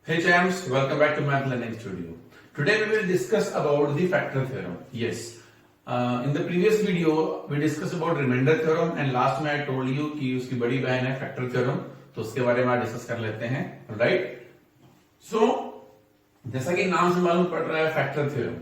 Hey champs, welcome back to Math Learning Studio. Today we will discuss about the factor theorem. Yes, in the previous video we discussed about remainder theorem and last में I told you कि उसकी बड़ी बहन है factor theorem, तो उसके बारे में डिस्कस कर लेते हैं, right? So जैसा कि नाम से मालूम पड़ रहा है factor theorem.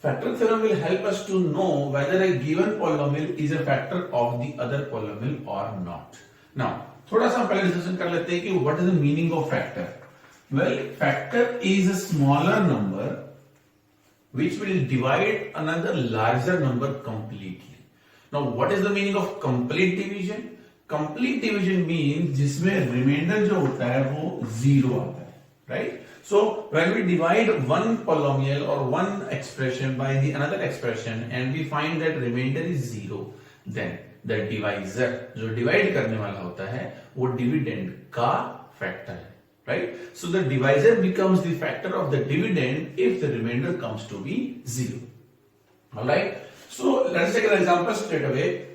Factor theorem will help us to know whether a given polynomial is a factor of the other polynomial or not. Now थोड़ा सा पहले डिस्कशन कर लेते हैं कि what is the meaning of factor. Well, factor is a smaller number which will divide another larger number completely. Now, what is the meaning of complete division? Complete division means जिसमें remainder जो होता है वो zero आता है, right? So, when we divide one polynomial or one expression by the another expression and we find that remainder is zero, then the divisor जो divide करने वाला होता है वो dividend का factor है. Right? So the divisor becomes the factor of the dividend if the remainder comes to be zero. Alright? So let's take an example straight away.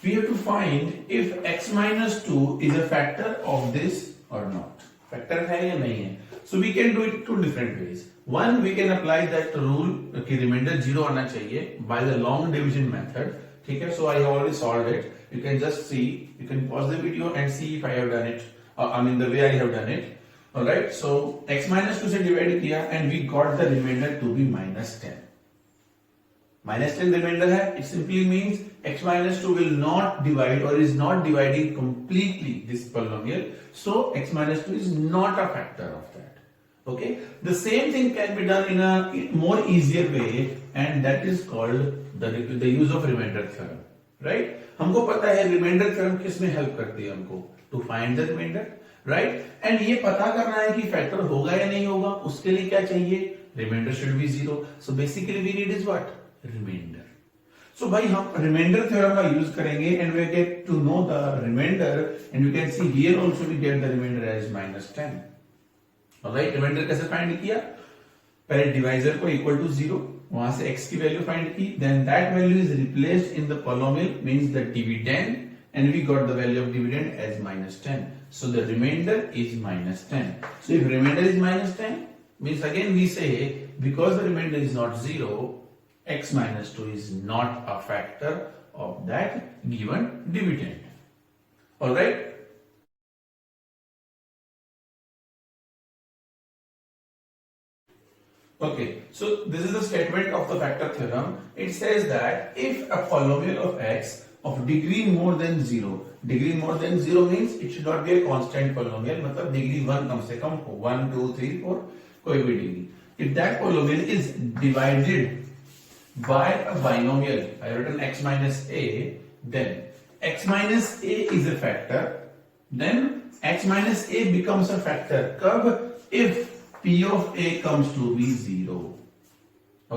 We have to find if x minus 2 is a factor of this or not. Factor है या नहीं है? So we can do it two different ways. One, we can apply that rule कि remainder zero आना चाहिए by the long division method. ठीक है? So I have already solved it. You can just see, you can pause the video and see if I have done it. The way I have done it. Alright, so x minus 2 से divide किया and we got the remainder to be minus 10. Minus 10 remainder है, it simply means x minus 2 will not divide or is not dividing completely this polynomial. So x minus 2 is not a factor of that. Okay, the same thing can be done in a more easier way and that is called the use of remainder theorem. Right? हमको पता है remainder theorem किस में help करती है हमको to find the remainder. Right and ये पता करना है कि फैक्टर होगा या नहीं होगा उसके लिए क्या चाहिए remainder should be zero so basically we need is what remainder so भाई हम रिमाइंडर थ्योरम का यूज करेंगे and we get to know the remainder and we can see here also we get the remainder as -10 alright remainder कैसे find किया पहले divisor को equal to 0 वहां से x की वैल्यू फाइंड की then that value is replaced in the polynomial means the dividend and we got the value of dividend as -10. So the remainder is -10. So if remainder is -10, means again we say because the remainder is not 0, x minus 2 is not a factor of that given dividend. Alright? Okay, so this is the statement of the factor theorem. It says that if a polynomial of x of degree more than 0. Degree more than 0 means it should not be a constant polynomial. मतलब degree 1 कम से कम हो 1, 2, 3, 4 कोई भी degree. If that polynomial is divided by a binomial, I have written x minus a, then x minus a is a factor. Then x minus a becomes a factor. कब? If p of a comes to be 0.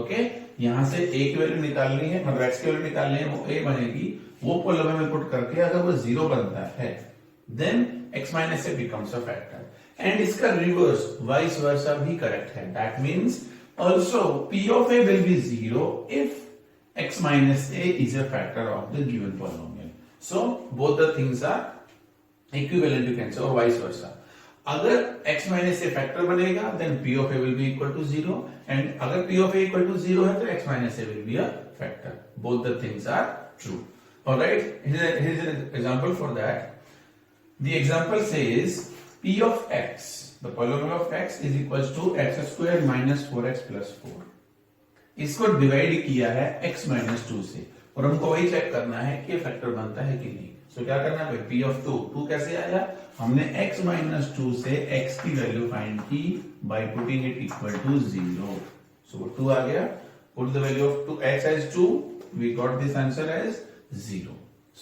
Okay? यहां से a की value निकालनी है मतलब x की value निकालनी है वो a बनेगी वो पोलिनोमियल में पुट करके अगर वो 0 बनता है देन x माइनस a becomes a factor and इसका रिवर्स वाइस वर्सा भी करेक्ट है that means also p of a will be 0 if x minus a is a factor of the given polynomial so both the things are equivalent you can say or vice versa अगर x minus a factor बनेगा then p of a will be equal to 0 and अगर p of a equal to 0 है तो x minus a will be a factor both the things are true alright here's an example for that the example says p of x the polynomial of x is equals to x square minus 4x plus 4 इसको divide किया है x minus 2 से और हमको वही check करना है कि फैक्टर बनता है कि नहीं सो क्या करना है p of 2 कैसे आया हमने x minus 2 से x की वैल्यू फाइंड की by putting it equal to 0 so 2 आ गया put the value of 2 x as 2 we got this answer as 0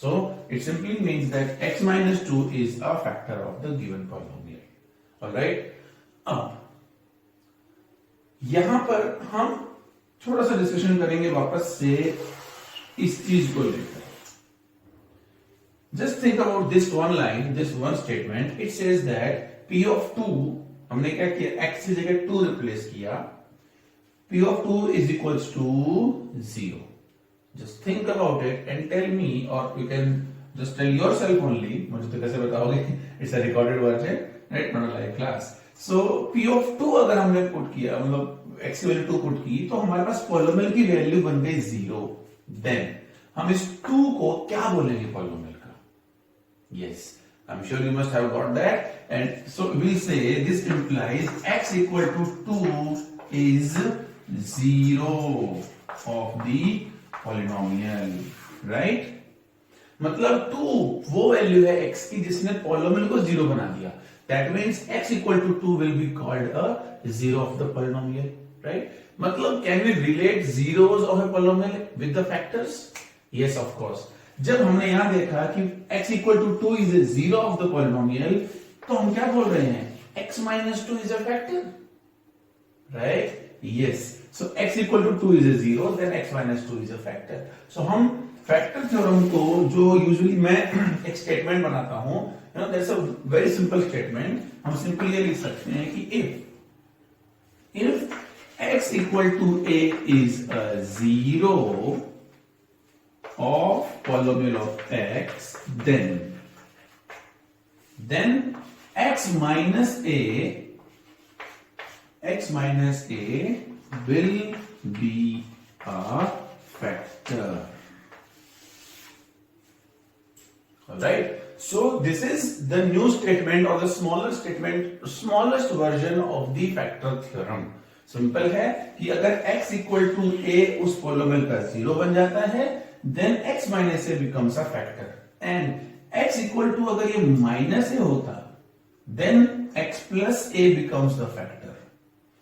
so it simply means that x minus 2 is a factor of the given polynomial alright अब यहां पर हम थोड़ा सा discussion करेंगे वापस से इस चीज को लेकर just think about this one line this one statement it says that p of 2 हमने क्या किया x की जगह 2 रिप्लेस किया p of 2 is equals to 0 just think about it and tell me or you can just tell yourself only मुझे तो कैसे बताओगे it's a recorded version right not a live class so P of 2 अगर हमने put किया, मतलब x की value 2 put की, तो हमारे पास पॉलिनोमियल की वैल्यू बन गई 0। देन हम इस 2 को क्या बोलेंगे पॉलिनोमियल का? Yes, I am sure you must have got that, and so we say this implies x equal to 2 is 0 of the polynomial, right? मतलब 2 वो वैल्यू है x की जिसने पॉलिनोमियल को 0 बना दिया. That means x equal to 2 will be called a 0 of the polynomial, right? मतलब can we relate zeros of a polynomial with the factors? Yes, of course. जब हमने यहां देखा कि x equal to 2 is a 0 of the polynomial, तो हम क्या बोल रहे हैं? x minus 2 is a factor, right? Yes. So x equal to 2 is a 0, then x minus 2 is a factor. So हम फैक्टर थ्योरम को, जो यूजुअली मैं एक स्टेटमेंट बनाता हूं, that's a very simple statement. हम सिंपली ये लिख सकते हैं कि if x equal to a is a 0 of polynomial of x, then x minus a will be a factor. Right? So this is the new statement or the smallest version of the factor theorem. Simple है कि अगर x equal to a उस polynomial का 0 बन जाता है, then x minus a becomes a factor. And x equal to अगर ये माइनस a होता, then x plus a becomes the factor.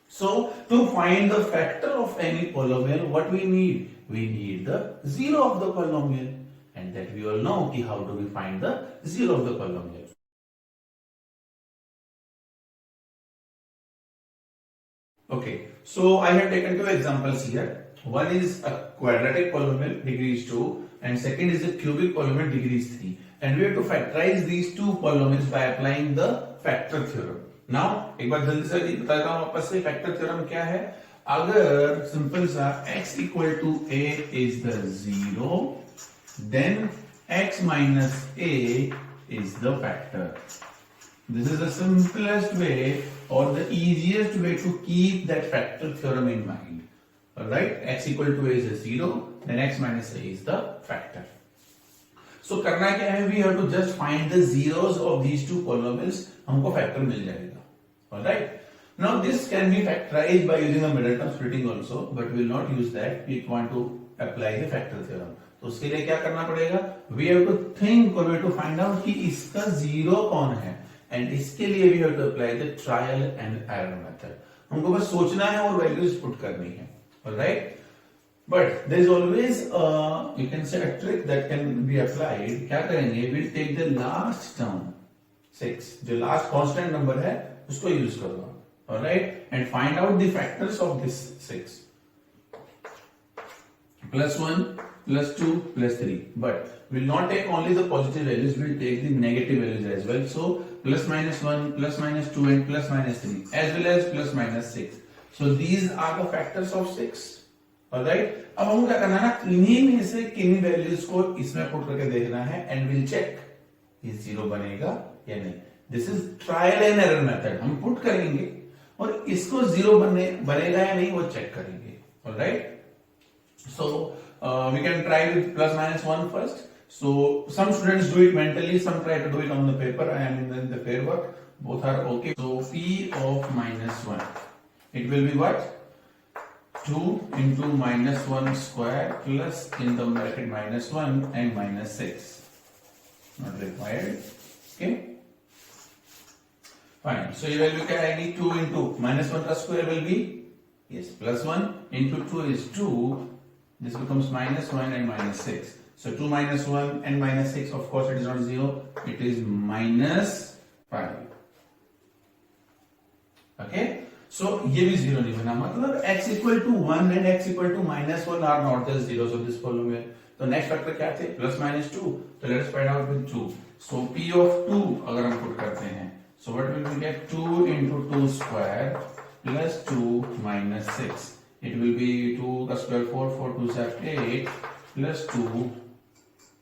So to find the factor of any polynomial, what we need? We need the 0 of the polynomial. And that we all know कि how do we find the 0 of the polynomial. Okay, so I have taken two examples here. One is a quadratic polynomial, degree is 2, and second is a cubic polynomial, degree is 3. And we have to factorize these two polynomials by applying the factor theorem. Now, एक बार जल्दी से बता देता हूँ वापस से factor theorem क्या है. अगर सिंपल सा x equal to a is the 0, then x minus a is the factor. This is the simplest way or the easiest way to keep that factor theorem in mind. Alright, x equal to a is a 0, then x minus a is the factor. So करना क्या है? We have to just find the zeros of these two polynomials. हमको factor मिल जाएगा. Alright. Now this can be factorized by using a middle term splitting also, but we will not use that. We want to apply the factor theorem. तो उसके लिए क्या करना पड़ेगा? We have to think or we have to find out कि इसका 0 कौन है, and इसके लिए we have to apply the trial and error method. हमको बस सोचना है और वैल्यूज पुट करनी है. Alright? But there is always you can say a trick that can be applied. क्या करेंगे? We'll take the last term 6, जो last constant number है उसको यूज करो. Alright? And find out the factors of this 6. +1, +2, +3. But we'll not take only the positive values, we'll take the negative values as well. So plus minus 1, plus minus 2 and plus minus 3 as well as plus minus 6. So these are the factors of 6. Alright? अब हमको क्या करना है ना, इन्हीं में से किन वैल्यूज को इसमें पुट करके देखना है and we'll check ये 0 बनेगा या नहीं. This is trial and error method. हम पुट करेंगे और इसको 0 बनेगा या नहीं वो चेक करेंगे. Alright? So we can try with plus minus 1 first. So some students do it mentally, some try to do it on the paper. I am in the pair work. Both are okay. So p of minus 1, it will be what? 2 into minus 1 square plus in the bracket minus 1 and minus 6. Not required. Okay. Fine. So here will I need 2 into minus 1 square will be, yes, plus 1 into 2 is 2. This becomes minus 1 and minus 6. So 2 minus 1 and minus 6, of course it is not 0, it is minus 5. Okay? So ये भी 0 नहीं बना, मतलब x equal to 1 and x equal to minus 1 are not the zeros of this polynomial. तो next factor क्या थे? Plus minus 2. तो let us find out with 2. So p of 2 अगर हम put करते हैं, so what will we get? 2 into 2 square plus 2 minus 6. It will be 2 का square 4, 4 2 are 8 plus 2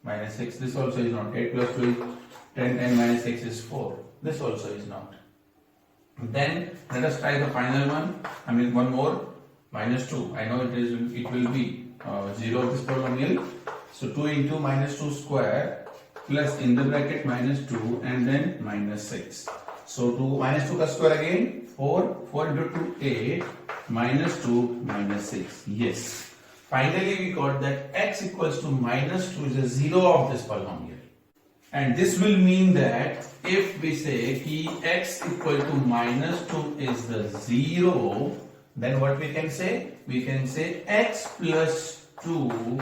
minus 6. This also is not 8 plus 2 is 10 and minus 6 is 4. This also is not. Then let us try the final one. I mean one more, minus 2. I know it will be 0 of this polynomial. So 2 into minus 2 square plus in the bracket minus 2 and then minus 6. So 2 minus 2 ka square again, 4. 4 into 2, 8. Minus 2 minus 6. Yes. Finally we got that x equals to minus 2 is a 0 of this polynomial. And this will mean that if we say ki x equal to minus 2 is the 0, then what we can say? We can say x plus 2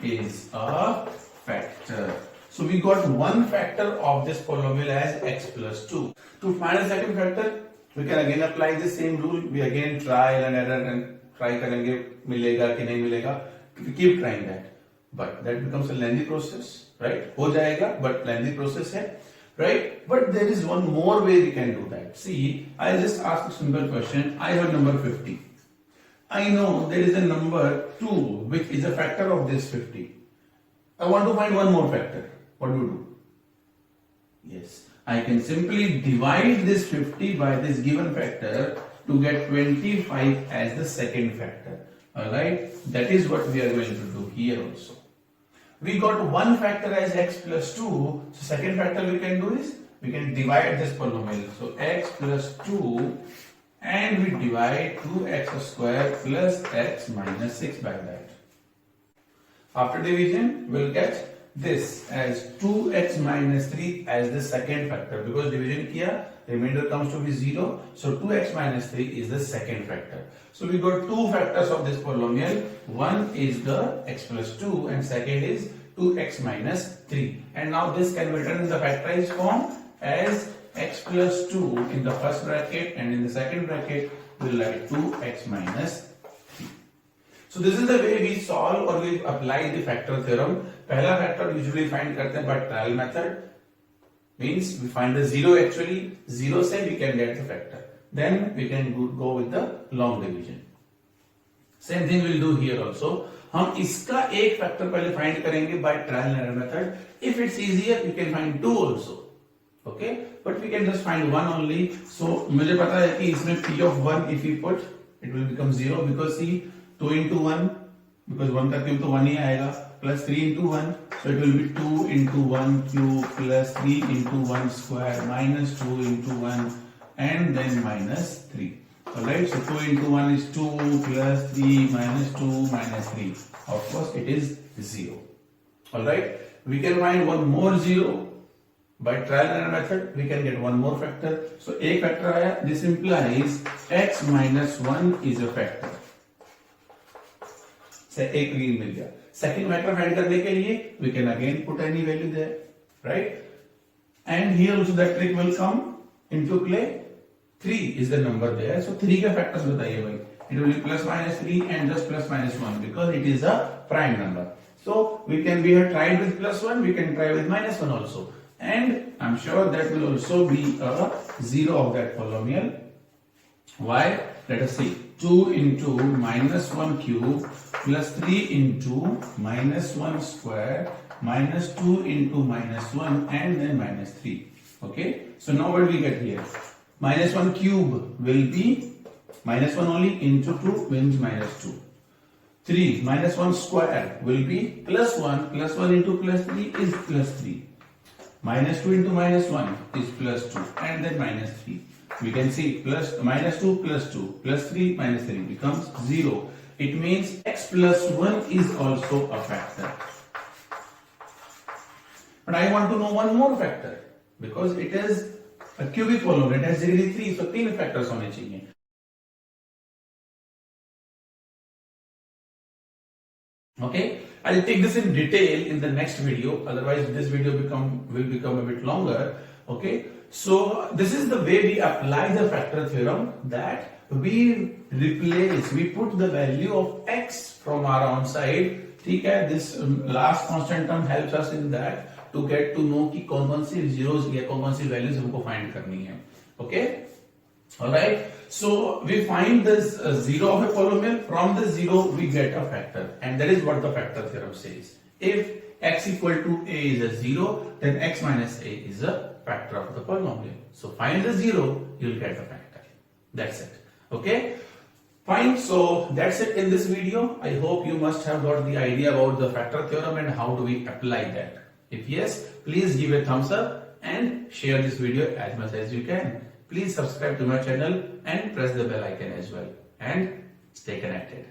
is a factor. So we got one factor of this polynomial as x plus 2. To find a second factor, we can again apply the same rule. We again trial and error and try करेंगे मिलेगा कि नहीं मिलेगा. We keep trying that, but that becomes a lengthy process, right? हो जाएगा, but lengthy process है, right? But there is one more way we can do that. See, I just ask a simple question. I have number 50. I know there is a number 2 which is a factor of this 50. I want to find one more factor. What do? Yes, I can simply divide this 50 by this given factor to get 25 as the second factor. Alright, that is what we are going to do here also. We got one factor as x plus 2. So second factor we can do is we can divide this polynomial. So x plus 2 and we divide 2x square plus x minus 6 by that. After division, we'll get this as 2x minus 3 as the second factor, because division kiya, remainder comes to be 0. So 2x minus 3 is the second factor. So we got two factors of this polynomial. One is the x plus 2 and second is 2x minus 3. And now this can be written in the factorized form as x plus 2 in the first bracket, and in the second bracket we'll write 2x minus 3. So this is the way we solve or we apply the factor theorem. पहला factor usually find करते हैं by trial method, means we find the zero actually, zero से we can get the factor. Then we can go with the long division. Same thing we'll do here also. हम इसका एक factor पहले find करेंगे by trial and error method. If it's easier, we can find two also. Okay, but we can just find one only. So मुझे पता है कि इसमें p of 1 if we put, it will become 0 because see 2 into 1, because 1 का cube तो 1 ही आएगा, plus 3 into 1, so it will be 2 into 1 cube plus 3 into 1 square minus 2 into 1 and then minus 3. Alright, so 2 into 1 is 2 plus 3 minus 2 minus 3. Of course, it is 0. Alright, we can find one more 0. By trial and error method, we can get one more factor. So, एक factor आया. This implies x minus 1 is a factor. से एक green मिल गया. Second factor find करने के लिए, we can again put any value there, right? And here also that trick will come into play. 3 is the number there. So 3 के factors बताइए भाई. It will be plus minus 3 and just plus minus 1 because it is a prime number. So we have tried with plus 1, we can try with minus 1 also. And I'm sure that will also be a 0 of that polynomial. Why? Let us see. 2 into minus 1 cube plus 3 into minus 1 square minus 2 into minus 1 and then minus 3. Okay. So now what we get here? Minus 1 cube will be minus 1 only into 2 means minus 2. 3 minus 1 square will be plus 1 into plus 3 is plus 3. Minus 2 into minus 1 is plus 2 and then minus 3. We can see plus minus 2 plus 2 plus 3 minus 3 becomes 0. It means x plus 1 is also a factor. But I want to know one more factor because it is a cubic polynomial. It has degree 3, so 3 factors होने चाहिए. Okay, I'll take this in detail in the next video. Otherwise, this video will become a bit longer. Okay, so this is the way we apply the factor theorem, that we put the value of x from our own side. ठीक है, this last constant term helps us in that to get to know कि कौन सी zeros या कौन सी values हमको find करनी है. Okay, all right. So we find this 0 of a polynomial. From the 0 we get a factor, and that is what the factor theorem says. If x equal to a is a 0, then x minus a is a factor of the polynomial. So find the 0, you will get a factor. That's it. Okay. Fine. So that's it in this video. I hope you must have got the idea about the factor theorem and how do we apply that. If yes, please give a thumbs up and share this video as much as you can. Please subscribe to my channel and press the bell icon as well. And stay connected.